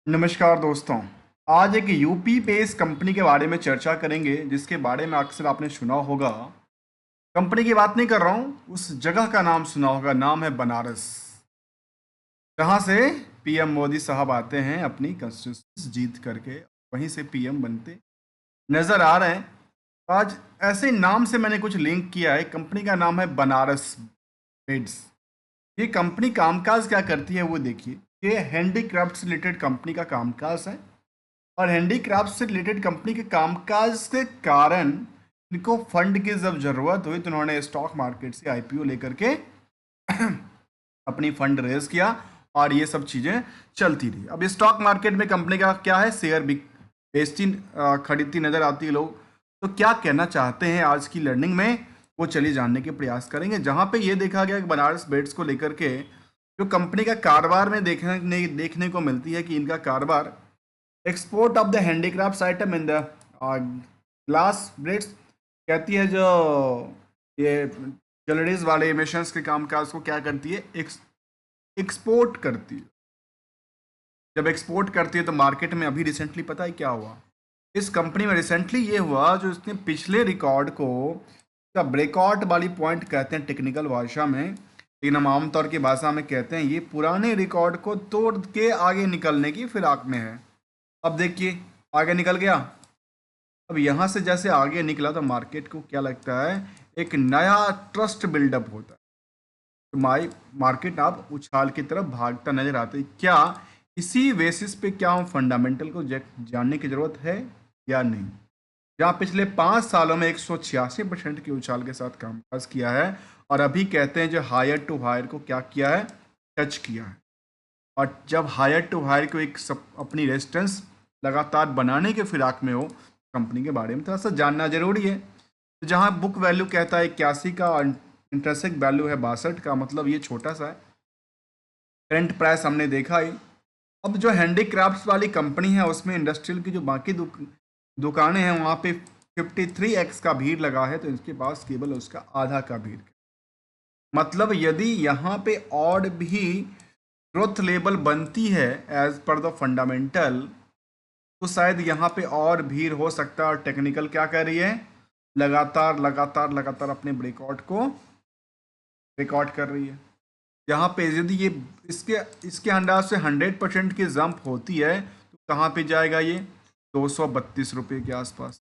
नमस्कार दोस्तों। आज एक यूपी बेस्ड कंपनी के बारे में चर्चा करेंगे जिसके बारे में अक्सर आपने सुना होगा। कंपनी की बात नहीं कर रहा हूँ, उस जगह का नाम सुना होगा। नाम है बनारस, जहाँ से पीएम मोदी साहब आते हैं अपनी कंस्टिट्यूंसी जीत करके, वहीं से पीएम बनते नजर आ रहे हैं। आज ऐसे नाम से मैंने कुछ लिंक किया है। कंपनी का नाम है बनारस बेड्स। ये कंपनी कामकाज क्या करती है वो देखिए। ये हैंडीक्राफ्ट से रिलेटेड कंपनी का कामकाज है, और हैंडीक्राफ्ट से रिलेटेड कंपनी के कामकाज के कारण इनको फंड की जब जरूरत हुई तो उन्होंने स्टॉक मार्केट से आईपीओ लेकर के अपनी फंड रेज किया, और ये सब चीज़ें चलती रही। अब स्टॉक मार्केट में कंपनी का क्या है, शेयर बिक बेचती खरीदती नजर आती है लोग। तो क्या कहना चाहते हैं आज की लर्निंग में, वो चलिए जानने के प्रयास करेंगे। जहाँ पे ये देखा गया कि बनारस बेड्स को लेकर के जो कंपनी का कारोबार में देखने को मिलती है कि इनका कारोबार export of the handicraft item in the glass breads, कहती है जो ये ज्वेलरीज वाले एमिशंस के कामकाज को क्या करती है, एक्सपोर्ट करती है। जब एक्सपोर्ट करती है तो मार्केट में अभी रिसेंटली पता है क्या हुआ, इस कंपनी में रिसेंटली ये हुआ जो इसने पिछले रिकॉर्ड को का ब्रेकआउट वाली पॉइंट कहते हैं टेक्निकल भाषा में, लेकिन हम आमतौर की भाषा में कहते हैं ये पुराने रिकॉर्ड को तोड़ के आगे निकलने की फिराक में है। अब देखिए आगे निकल गया। अब यहाँ से जैसे आगे निकला तो मार्केट को क्या लगता है, एक नया ट्रस्ट बिल्डअप होता है। तो मार्केट आप उछाल की तरफ भागता नजर आते हैं। क्या इसी बेसिस पे क्या हम फंडामेंटल को जानने की जरूरत है या नहीं। जहाँ पिछले 5 सालों में 186% की उछाल के साथ कामकाज किया है, और अभी कहते हैं जो हायर टू हायर को क्या किया है, टच किया है। और जब हायर टू हायर को अपनी रेजिस्टेंस लगातार बनाने के फिराक में हो, कंपनी के बारे में थोड़ा सा जानना जरूरी है। तो जहाँ बुक वैल्यू कहता है 81 का और इंटरेंसिक वैल्यू है 62 का, मतलब ये छोटा सा है। करंट प्राइस हमने देखा ही। अब जो हैंडीक्राफ्ट्स वाली कंपनी है उसमें इंडस्ट्रियल की जो बाकी दुकानें हैं वहाँ पे 53x का भीड़ लगा है, तो इसके पास केवल उसका आधा का भीड़। मतलब यदि यहाँ पे और भी ग्रोथ लेवल बनती है एज पर द फंडामेंटल, तो शायद यहाँ पे और भीड़ हो सकता है। और टेक्निकल क्या कर रही है, लगातार लगातार लगातार अपने ब्रेकआउट को रिकॉर्ड कर रही है। यहाँ पे यदि ये इसके इसके अंदाज से 100% की जंप होती है तो कहाँ पे जाएगा ये, 232 रुपये के आसपास।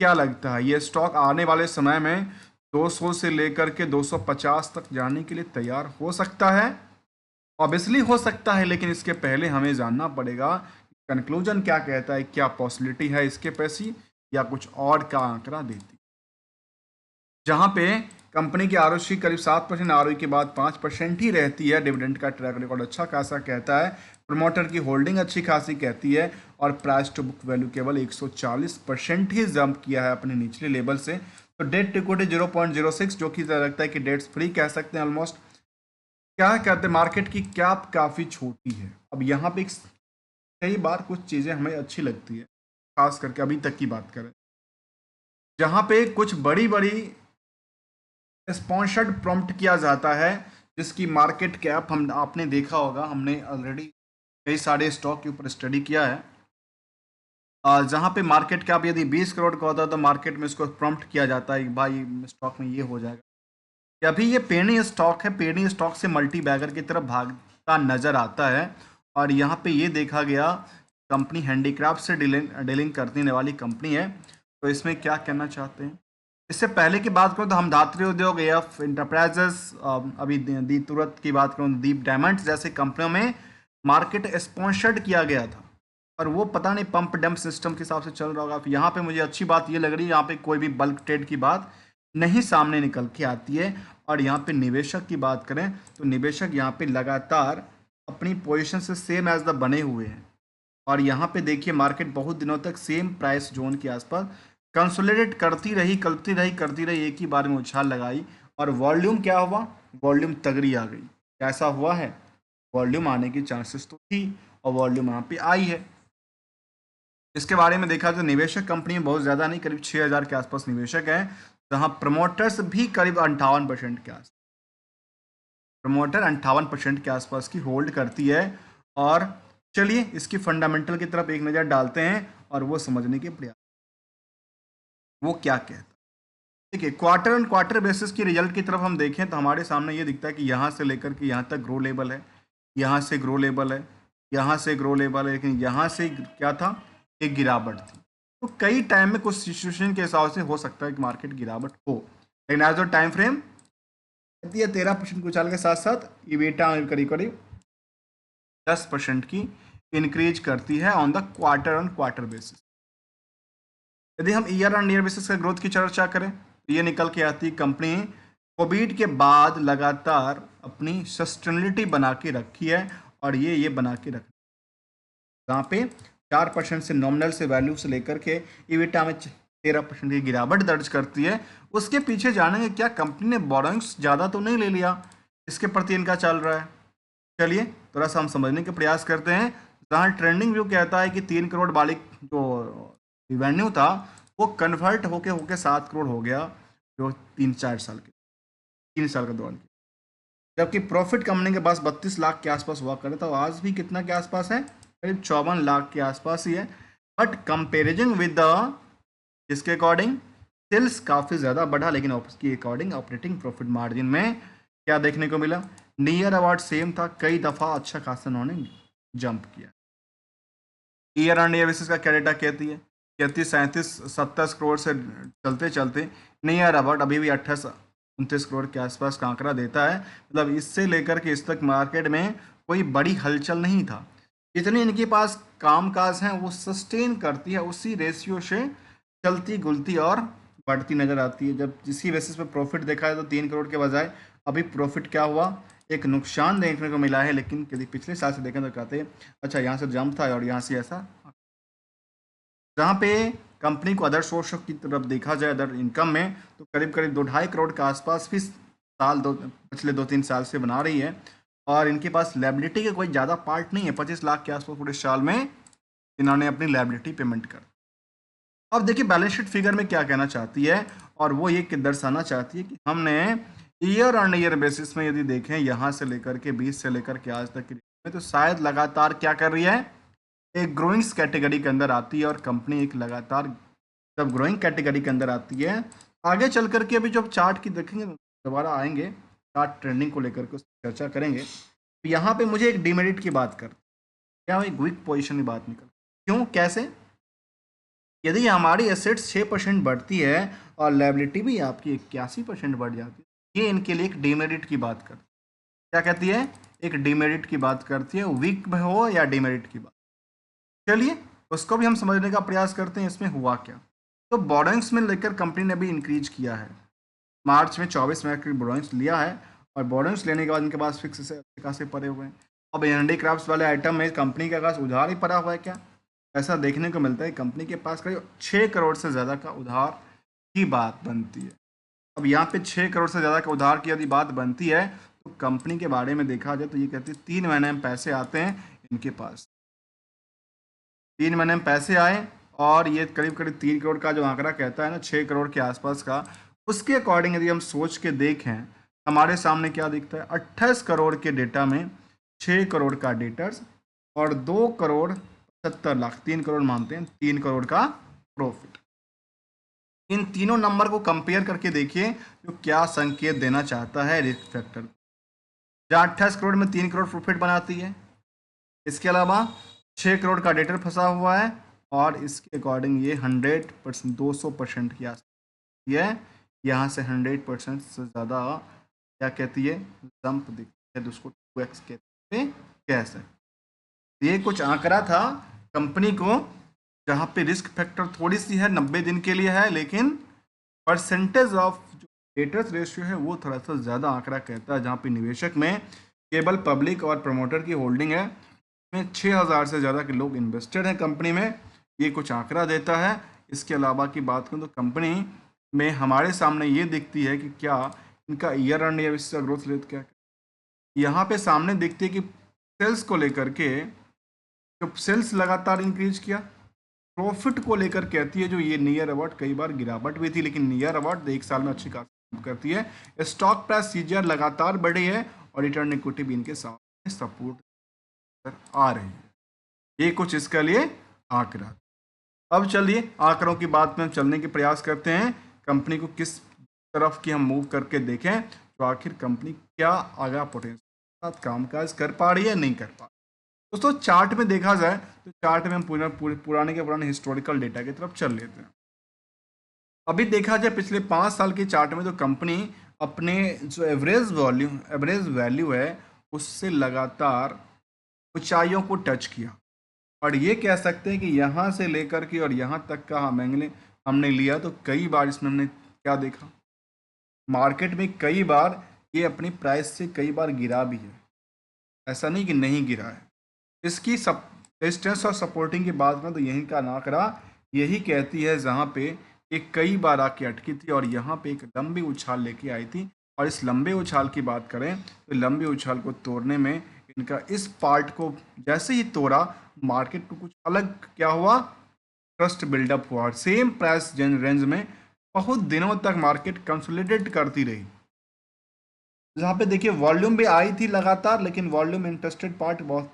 क्या लगता है ये स्टॉक आने वाले समय में 200 से लेकर के 250 तक जाने के लिए तैयार हो सकता है? ऑब्वियसली हो सकता है, लेकिन इसके पहले हमें जानना पड़ेगा कंक्लूजन क्या कहता है, क्या पॉसिबिलिटी है इसके पैसे या कुछ और का आंकड़ा देती। जहाँ पे कंपनी की आरओसी करीब 7%, आरओई के बाद 5% ही रहती है। डिविडेंड का ट्रैक रिकॉर्ड अच्छा खासा कहता है। प्रमोटर की होल्डिंग अच्छी खासी कहती है, और प्राइस टू बुक वैल्यू केवल 140% ही जंप किया है अपने निचले लेवल से। तो डेट इक्विटी 0.06, जो कि लगता है कि डेट्स फ्री कह सकते हैं ऑलमोस्ट। क्या कहते हैं, मार्केट की कैप काफ़ी छोटी है। अब यहाँ पे कई बार कुछ चीज़ें हमें अच्छी लगती है, खास करके अभी तक की बात करें, जहाँ पे कुछ बड़ी बड़ी स्पॉन्सर्ड प्रॉम्प्ट किया जाता है, जिसकी मार्केट कैप हम आपने देखा होगा, हमने ऑलरेडी कई सारे स्टॉक के ऊपर स्टडी किया है। जहाँ पे मार्केट कैप यदि 20 करोड़ का होता है तो मार्केट में इसको प्रॉम्प्ट किया जाता है कि भाई स्टॉक में ये हो जाएगा। कि अभी ये पेनी स्टॉक है, पेनी स्टॉक से मल्टी बैगर की तरफ भागता नजर आता है। और यहाँ पे ये देखा गया कंपनी हैंडीक्राफ्ट से डीलिंग करने वाली कंपनी है। तो इसमें क्या कहना चाहते हैं, इससे पहले की बात करूँ तो हम धात्री उद्योग, एफ इंटरप्राइजेस, अभी दी तुरंत की बात करूँ, दीप डायमंड्स जैसे कंपनियों में मार्केट स्पॉन्सर्ड किया गया था, और वो पता नहीं पंप डंप सिस्टम के हिसाब से चल रहा होगा। यहाँ पे मुझे अच्छी बात ये लग रही है, यहाँ पे कोई भी बल्क ट्रेड की बात नहीं सामने निकल के आती है। और यहाँ पे निवेशक की बात करें तो निवेशक यहाँ पे लगातार अपनी पोजीशन से सेम एज द बने हुए हैं। और यहाँ पे देखिए मार्केट बहुत दिनों तक सेम प्राइस जोन के आसपास कंसोलिडेट करती रही, एक ही बार में उछाल लगाई। और वॉल्यूम क्या हुआ, वॉल्यूम तगड़ी आ गई। कैसा हुआ है, वॉल्यूम आने की चांसेस तो थी, और वॉल्यूम यहाँ पे आई है। इसके बारे में देखा तो निवेशक कंपनी में बहुत ज़्यादा नहीं, करीब 6000 के आसपास निवेशक हैं, जहाँ प्रमोटर्स भी करीब 58% के आसपास, प्रमोटर 58% के आसपास की होल्ड करती है। और चलिए इसकी फंडामेंटल की तरफ एक नज़र डालते हैं और वो समझने के प्रयास, वो क्या कहता है। देखिए क्वार्टर ऑन क्वार्टर बेसिस की रिजल्ट की तरफ हम देखें तो हमारे सामने ये दिखता है कि यहाँ से लेकर के यहाँ तक ग्रो लेवल है, यहाँ से ग्रो लेवल है, यहाँ से ग्रो लेवल है, लेकिन यहाँ से क्या था, एक गिरावट थी। तो कई टाइम में कुछ सिचुएशन के हिसाब से हो सकता है कि मार्केट गिरावट हो, लेकिन एज अ टाइम फ्रेम कहती है 13% को उछाल के साथ साथ इवेटा में करीब करीब 10% की इंक्रीज करती है on the quarter on quarter basis. यदि हम ईयर ऑन ईयर बेसिस का ग्रोथ की चर्चा करें तो ये निकल के आती है कंपनी कोविड के बाद लगातार अपनी सस्टेनेबिलिटी बना के रखी है, और ये बना के रखी जहाँ पे 4% से नॉमिनल से वैल्यू से लेकर के इविटा में 13% की गिरावट दर्ज करती है। उसके पीछे जानेंगे क्या कंपनी ने बोरोइंग्स ज़्यादा तो नहीं ले लिया, इसके प्रति इनका चल रहा है। चलिए थोड़ा सा हम समझने के प्रयास करते हैं। जहाँ ट्रेंडिंग व्यू कहता है कि 3 करोड़ वाली जो रिवेन्यू था वो कन्वर्ट होके होके 7 करोड़ हो गया, जो 3 साल का दौरान की। जबकि प्रॉफिट कंपनी के पास 32 लाख के आसपास हुआ करे, तो आज भी कितना के आसपास है, करीब 54 लाख के आसपास ही है। बट कंपेरिजन विद द जिसके अकॉर्डिंग सेल्स काफ़ी ज़्यादा बढ़ा, लेकिन उसकी अकॉर्डिंग ऑपरेटिंग प्रॉफिट मार्जिन में क्या देखने को मिला, नियर अबाउट सेम था, कई दफ़ा अच्छा खासा उन्होंने जंप किया। ईयर ऑन ईयर बेसिस का क्या डेटा कहती है, 37 करोड़ से चलते चलते नियर अबाउट अभी भी 28-29 करोड़ के आसपास का आंकड़ा देता है। मतलब इससे लेकर के इस तक मार्केट में कोई बड़ी हलचल नहीं था। जितने इनके पास कामकाज हैं वो सस्टेन करती है, उसी रेशियो से चलती गुलती और बढ़ती नज़र आती है। जब जिसी बेसिस पे प्रॉफिट देखा है तो 3 करोड़ के बजाय अभी प्रॉफिट क्या हुआ, एक नुकसान देखने को मिला है। लेकिन यदि पिछले साल से देखें तो कहते हैं अच्छा यहाँ से जंप था और यहाँ से ऐसा, जहाँ पे कंपनी को अदर सोर्स की तरफ देखा जाए अदर इनकम में, तो करीब करीब 2-2.5 करोड़ के आसपास भी पिछले 2-3 साल से बना रही है। और इनके पास लायबिलिटी के कोई ज़्यादा पार्ट नहीं है, 25 लाख के आसपास पूरे साल में इन्होंने अपनी लायबिलिटी पेमेंट कर। अब देखिए बैलेंस शीट फिगर में क्या कहना चाहती है, और वो ये दर्शाना चाहती है कि हमने ईयर ऑन ईयर बेसिस में यदि देखें यहाँ से लेकर के 20 से लेकर के आज तक की में, तो शायद लगातार क्या कर रही है, एक ग्रोइंग्स कैटेगरी के अंदर आती है। और कंपनी एक लगातार जब ग्रोइंग कैटेगरी के अंदर आती है, आगे चल करके अभी जब चार्ट की देखेंगे दोबारा आएंगे, चार्ट ट्रेंडिंग को लेकर के चर्चा करेंगे, तो यहाँ पे मुझे एक डिमेरिट की बात कर, क्या एक वीक पोजीशन की बात निकल, क्यों कैसे, यदि हमारी एसेट्स 6% बढ़ती है और लायबिलिटी भी आपकी 81% बढ़ जाती है, ये इनके लिए एक डिमेरिट की बात करती है। क्या कहती है, एक डिमेरिट की बात करती है, वीक में हो या डिमेरिट की बात। चलिए उसको भी हम समझने का प्रयास करते हैं इसमें हुआ क्या। तो बोरोइंग्स में लेकर कंपनी ने भी इंक्रीज किया है, मार्च में 24 लाख की बोरोइंग्स लिया है, और बोरोइंग्स लेने के बाद इनके पास फिक्स से अच्छे खासे पड़े हुए हैं। अब हैंडीक्राफ्ट्स वाले आइटम में कंपनी के पास उधार ही पड़ा हुआ है क्या, ऐसा देखने को मिलता है कंपनी के पास करीब 6 करोड़ से ज़्यादा का उधार की बात बनती है। अब यहाँ पे 6 करोड़ से ज़्यादा का उधार की यदि बात बनती है तो कंपनी के बारे में देखा जाए तो ये कहती है 3 महीने में पैसे आते हैं इनके पास, 3 महीने में पैसे आए, और ये करीब करीब 3 करोड़ का जो आंकड़ा कहता है ना 6 करोड़ के आसपास का, उसके अकॉर्डिंग यदि हम सोच के देखें हमारे सामने क्या दिखता है, 28 करोड़ के डेटा में 6 करोड़ का डेटर्स और 2 करोड़ 70 लाख, 3 करोड़ मानते हैं, 3 करोड़ का प्रॉफिट। इन तीनों नंबर को कंपेयर करके देखिए जो क्या संकेत देना चाहता है रिस्क फैक्टर। जहाँ 28 करोड़ में 3 करोड़ प्रॉफिट बनाती है, इसके अलावा 6 करोड़ का डेटर फंसा हुआ है, और इसके अकॉर्डिंग ये 100% 200% की आसपास है, यहाँ से 100% से ज़्यादा क्या कहती है, जंप दिखती है, तो उसको 2x कहते हैं, कह सकते। ये कुछ आंकड़ा था कंपनी को जहाँ पे रिस्क फैक्टर थोड़ी सी है, 90 दिन के लिए है, लेकिन परसेंटेज ऑफ जो डेटर्स रेशियो है वो थोड़ा सा ज़्यादा आंकड़ा कहता है, जहाँ पे निवेशक में केवल पब्लिक और प्रमोटर की होल्डिंग है, में 6000 से ज़्यादा के लोग इन्वेस्टेड हैं कंपनी में, ये कुछ आंकड़ा देता है। इसके अलावा की बात करूँ तो कंपनी में हमारे सामने ये दिखती है कि क्या इनका ईयर ऑन ईयर इसका ग्रोथ रेट क्या, यहाँ पे सामने दिखती है कि सेल्स को लेकर के जब सेल्स लगातार इंक्रीज किया, प्रॉफिट को लेकर कहती है जो ये नियर अबाउट कई बार गिरावट भी थी, लेकिन नियर अबाउट 1 साल में अच्छी खासी करती है। स्टॉक प्राइस सीजीआर लगातार बढ़ी है और रिटर्न इक्विटी भी इनके साथ सपोर्ट आ रही है। ये कुछ इसके लिए आंकड़ा। अब चलिए आंकड़ों की बात में हम चलने के प्रयास करते हैं, कंपनी को किस तरफ की हम मूव करके देखें, तो आखिर कंपनी क्या आगे पोटेंशियल के साथ कामकाज कर पा रही है, नहीं कर पा रही। दोस्तों चार्ट में देखा जाए तो चार्ट में हम पुराने के पुराने हिस्टोरिकल डेटा की तरफ चल लेते हैं। अभी देखा जाए पिछले 5 साल के चार्ट में तो कंपनी अपने जो एवरेज वैल्यू है उससे लगातार ऊंचाइयों को टच किया, और ये कह सकते हैं कि यहाँ से लेकर के और यहाँ तक का हमने लिया तो कई बार इसमें हमने क्या देखा, मार्केट में कई बार ये अपनी प्राइस से कई बार गिरा भी है, ऐसा नहीं कि नहीं गिरा है। इसकी सब रेजिस्टेंस और सपोर्टिंग की बात करें तो यहीं का आंकड़ा यही कहती है, जहाँ पे ये कई बार आके अटकी थी और यहाँ पे एक लंबी उछाल लेके आई थी। और इस लंबे उछाल की बात करें तो लंबे उछाल को तोड़ने में इनका इस पार्ट को जैसे ही तोड़ा, मार्केट को कुछ अलग क्या हुआ, ट्रस्ट बिल्डअप हुआ, और सेम प्राइस रेंज में बहुत दिनों तक मार्केट कंसोलिडेट करती रही। जहाँ पे देखिए वॉल्यूम भी आई थी लगातार, लेकिन वॉल्यूम इंटरेस्टेड पार्ट बहुत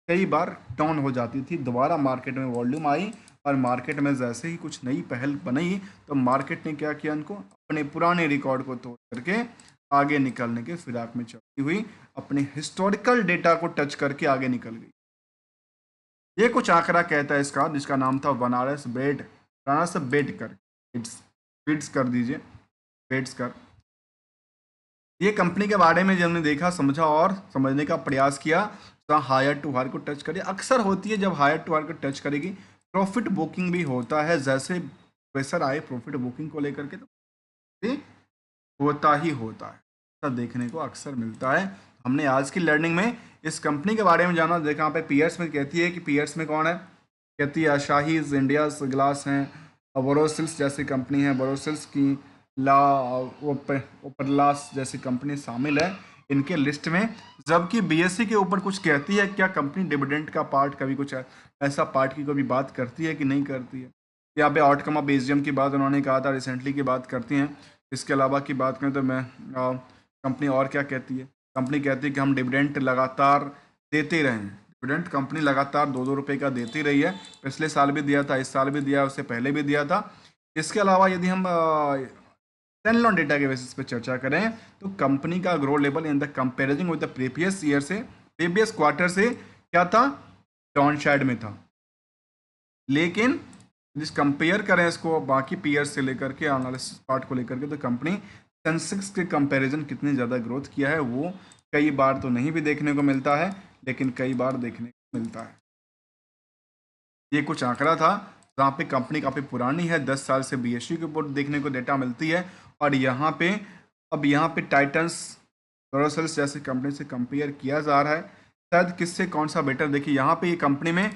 कई बार डाउन हो जाती थी। दोबारा मार्केट में वॉल्यूम आई और मार्केट में जैसे ही कुछ नई पहल बनी तो मार्केट ने क्या किया, इनको अपने पुराने रिकॉर्ड को तोड़ करके आगे निकलने के फिराक में चलती हुई अपने हिस्टोरिकल डेटा को टच करके आगे निकल गई। ये कुछ आंकड़ा कहता है इसका, जिसका नाम था बनारस बेट कर बिड्स कर दीजिए, बेट्स कर। ये कंपनी के बारे में जब हमने देखा, समझा और समझने का प्रयास किया तो हायर टू हायर को टच करिए, अक्सर होती है जब हायर टू हायर को टच करेगी प्रॉफिट बुकिंग भी होता है, जैसे प्रेशर आए प्रॉफिट बुकिंग को लेकर के तो ये होता ही होता है, ऐसा देखने को अक्सर मिलता है। हमने आज की लर्निंग में इस कंपनी के बारे में जाना, देखा यहाँ पे पीयर्स में कहती है कि पीयर्स में कौन है, कहती है अशाहीज इंडिया ग्लास हैं, बोरोसिल्स जैसी कंपनी है, बोरोसिल्स की ला ओपरलास जैसी कंपनी शामिल है इनके लिस्ट में। जबकि बीएससी के ऊपर कुछ कहती है, क्या कंपनी डिविडेंड का पार्ट कभी कुछ ऐसा पार्ट की कभी बात करती है कि नहीं करती है। यहाँ पे आउटकम ऑफ एजीएम की बात उन्होंने कहा था, रिसेंटली की बात करती हैं। इसके अलावा की बात करें तो मैं कंपनी और क्या कहती है, कंपनी कहती है कि हम डिविडेंड लगातार देते रहें। डिविडेंड कंपनी लगातार 2-2 रुपये का देती रही है, पिछले साल भी दिया था, इस साल भी दिया, उससे पहले भी दिया था। इसके अलावा यदि हम स्टैंडअलोन डेटा के बेसिस पे चर्चा करें तो कंपनी का growth level in the comparison with the previous year से, प्रीवियस क्वार्टर से क्या था, डाउन साइड में था। लेकिन जिस कंपेयर करें इसको बाकी पीयर से लेकर के एनालिसिस पार्ट को लेकर के, तो कंपनी सेंसेक्स के कंपैरिजन कितनी ज़्यादा ग्रोथ किया है वो कई बार तो नहीं भी देखने को मिलता है, लेकिन कई बार देखने को मिलता है। ये कुछ आंकड़ा था जहाँ पे कंपनी काफ़ी पुरानी है, 10 साल से बीएसयू के ऊपर देखने को डेटा मिलती है। और यहाँ पे अब यहाँ पे टाइटन्स बोरोसिल्स जैसी कंपनी से कंपेयर किया जा रहा है, शायद किससे कौन सा बेटर। देखिए यहाँ पे ये कंपनी में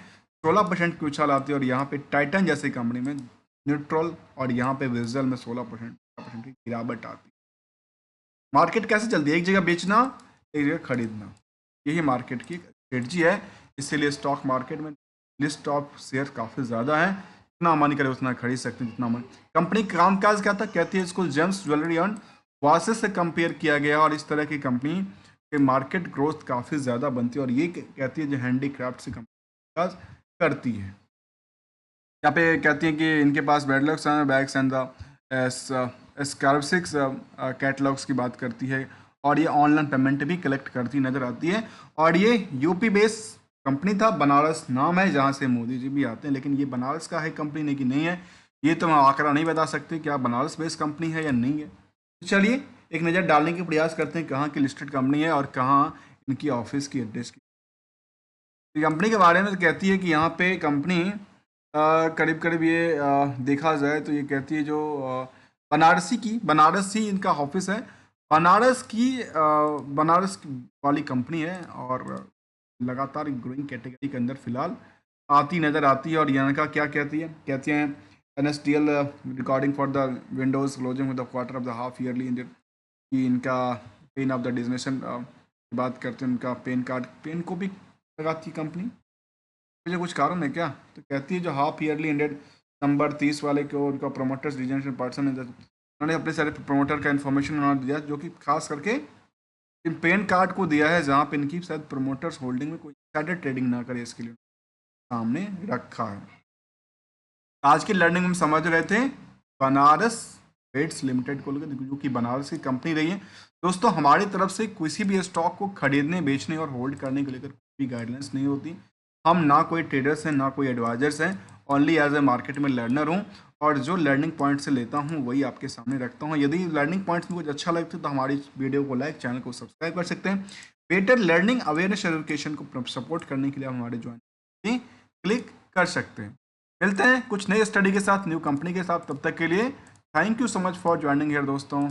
16% की उछाल आती है और यहाँ पे टाइटन जैसी कंपनी में न्यूट्रल, और यहाँ पे विजुअल में 16% की गिरावट आती है। मार्केट कैसे चलती है, एक जगह बेचना एक जगह खरीदना, यही मार्केट की स्ट्रेटजी है। इसीलिए स्टॉक मार्केट में लिस्ट ऑफ शेयर काफ़ी ज़्यादा है, जितना मन करे उतना खरीद सकते हैं, जितना मन। कंपनी कामकाज क्या था, कहती है इसको जेम्स ज्वेलरी एंड वासेस से कंपेयर किया गया, और इस तरह की कंपनी के मार्केट ग्रोथ काफ़ी ज़्यादा बनती है, और ये कहती है जो हैंडीक्राफ्ट से कंपनी करती है। यहाँ पे कहती हैं कि इनके पास बैडलॉग्स हैं, बैग्स एंड द स्कारसिक्स कैटलॉग्स की बात करती है, और ये ऑनलाइन पेमेंट भी कलेक्ट करती नज़र आती है। और ये यूपी बेस कंपनी था, बनारस नाम है जहाँ से मोदी जी भी आते हैं, लेकिन ये बनारस का है कंपनी नहीं कि नहीं है, ये तो मैं आंकड़ा नहीं बता सकते क्या बनारस बेस कंपनी है या नहीं है। तो चलिए एक नज़र डालने की प्रयास करते हैं कहाँ की लिस्टेड कंपनी है और कहाँ इनकी ऑफिस की एड्रेस की। कंपनी के बारे में तो कहती है कि यहाँ पे कंपनी करीब करीब ये देखा जाए तो ये कहती है जो बनारसी इनका ऑफिस है, वाली कंपनी है, और लगातार ग्रोइंग कैटेगरी के अंदर फिलहाल आती नज़र आती है। और यहाँ का क्या कहती हैं NSDL recording for the Windows closing with the quarter of the half yearly Indian की इनका पेन ऑफ द डिजनेशन की बात करते हैं, उनका पेन को भी लगाती कंपनी। मुझे कुछ कारण है क्या, तो कहती है जो हाफ ईयरली एंडेड नंबर 30 वाले को उनका प्रोमोटर्स डिजनेशन पर्सन है, उन्होंने अपने सारे प्रमोटर का इन्फॉर्मेशन उन्होंने दिया, जो कि खास करके इन पेन कार्ड को दिया है जहाँ पे इनकी शायद प्रमोटर्स होल्डिंग में कोई साइडर ट्रेडिंग ना करे इसके लिए सामने रखा है। आज की लर्निंग हम समझ रहे थे बनारस पेट्स लिमिटेड को लेकर, जो कि बनारस की कंपनी रही है। दोस्तों हमारी तरफ से किसी भी स्टॉक को खरीदने, बेचने और होल्ड करने को लेकर कोई गाइडलाइंस नहीं होती। हम ना कोई ट्रेडर्स हैं, ना कोई एडवाइजर्स हैं, ओनली एज ए मार्केट में लर्नर हूँ, और जो लर्निंग पॉइंट से लेता हूँ वही आपके सामने रखता हूँ। यदि लर्निंग पॉइंट्स में कुछ अच्छा लगता है तो हमारी वीडियो को लाइक, चैनल को सब्सक्राइब कर सकते हैं। बेटर लर्निंग अवेयरनेस एजुकेशन को सपोर्ट करने के लिए आप हमारे ज्वाइन क्लिक कर सकते हैं। मिलते हैं कुछ नई स्टडी के साथ, न्यू कंपनी के साथ। तब तक के लिए thank you so much for joining here दोस्तों।